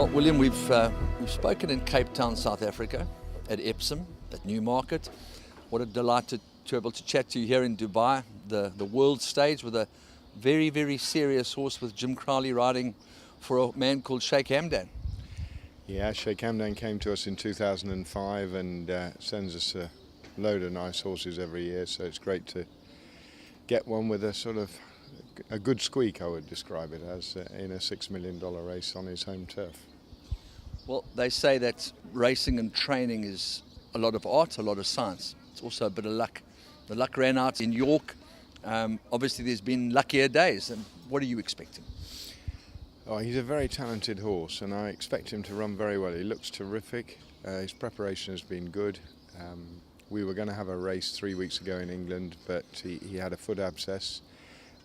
Well, William, we've spoken in Cape Town, South Africa, at Epsom, at Newmarket. What a delight to be able to chat to you here in Dubai, the world stage, with a very, very serious horse with Jim Crowley riding for a man called Sheikh Hamdan. Yeah, Sheikh Hamdan came to us in 2005 and sends us a load of nice horses every year, so it's great to get one with a sort of a good squeak, I would describe it as, in a $6 million race on his home turf. Well, they say that racing and training is a lot of art, a lot of science. It's also a bit of luck. The luck ran out in York. Obviously, there's been luckier days. And what are you expecting? Oh, he's a very talented horse, and I expect him to run very well. He looks terrific. His preparation has been good. We were going to have a race 3 weeks ago in England, but he had a foot abscess.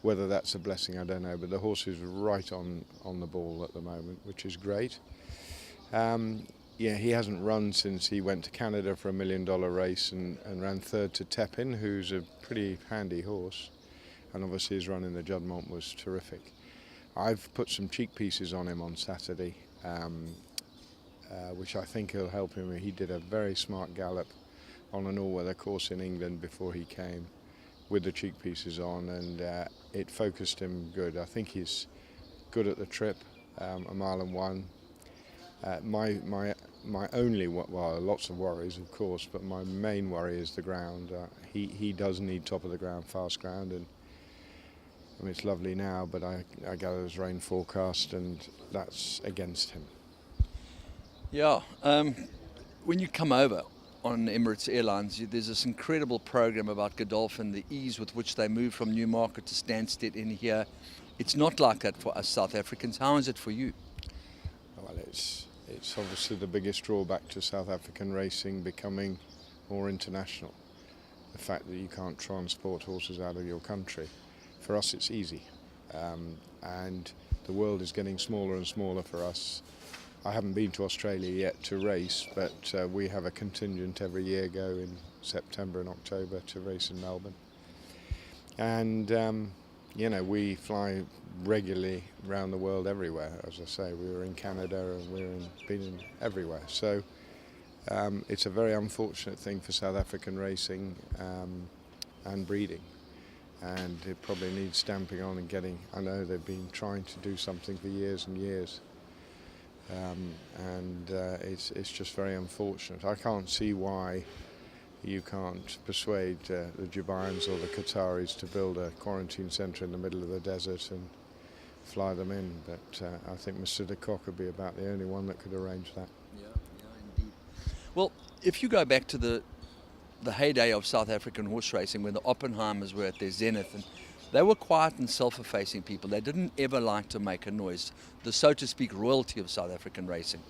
Whether that's a blessing, I don't know, but the horse is right on the ball at the moment, which is great. Yeah, he hasn't run since he went to Canada for $1 million race and ran third to Tepin, who's a pretty handy horse. And obviously his run in the Juddmonte was terrific. I've put some cheek pieces on him on Saturday, which I think will help him. He did a very smart gallop on an all-weather course in England before he came, with the cheek pieces on, and it focused him good. I think he's good at the trip, a mile and one. My only, well, lots of worries, of course, but my main worry is the ground. He does need top of the ground, fast ground, and I mean, it's lovely now, but I gather there's rain forecast, and that's against him. Yeah, when you come over on Emirates Airlines, there's this incredible program about Godolphin, the ease with which they move from Newmarket to Stansted in here. It's not like that for us South Africans. How is it for you? Well, it's obviously the biggest drawback to South African racing becoming more international. The fact that you can't transport horses out of your country. For us, it's easy, and the world is getting smaller and smaller for us. I haven't been to Australia yet to race, but we have a contingent every year go in September and October to race in Melbourne. And, you know, we fly regularly around the world everywhere. As I say, we were in Canada and been everywhere. So it's a very unfortunate thing for South African racing and breeding. And it probably needs stamping on and getting, I know they've been trying to do something for years and years. It's just very unfortunate. I can't see why you can't persuade the Dubaians or the Qataris to build a quarantine centre in the middle of the desert and fly them in, but I think Mr. de Kock would be about the only one that could arrange that. Yeah, indeed. Well, if you go back to the heyday of South African horse racing, when the Oppenheimers were at their zenith, and they were quiet and self-effacing people. They didn't ever like to make a noise, the so to speak royalty of South African racing.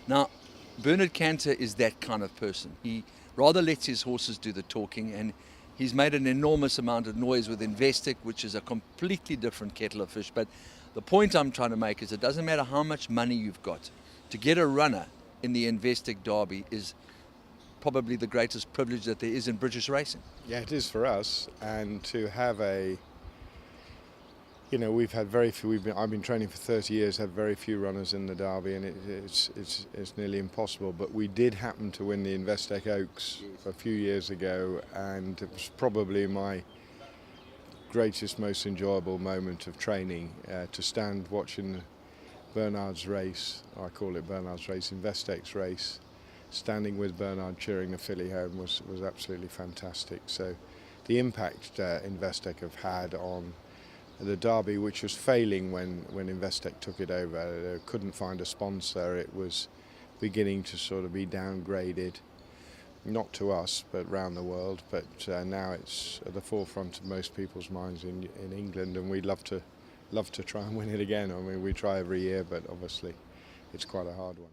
Now, Bernard Cantor is that kind of person. He rather lets his horses do the talking, and he's made an enormous amount of noise with Investec, which is a completely different kettle of fish. But the point I'm trying to make is it doesn't matter how much money you've got. To get a runner in the Investec Derby is probably the greatest privilege that there is in British racing. Yeah, it is for us, and to have you know, we've had very few. I've been training for 30 years, had very few runners in the Derby, and it's nearly impossible. But we did happen to win the Investec Oaks a few years ago, and it was probably my greatest, most enjoyable moment of training, to stand watching Bernard's race. I call it Bernard's race, Investec's race. Standing with Bernard cheering the filly home was absolutely fantastic. So the impact Investec have had on the Derby, which was failing when Investec took it over, they couldn't find a sponsor. It was beginning to sort of be downgraded, not to us, but around the world. But now it's at the forefront of most people's minds in England, and we'd love to try and win it again. I mean, we try every year, but obviously it's quite a hard one.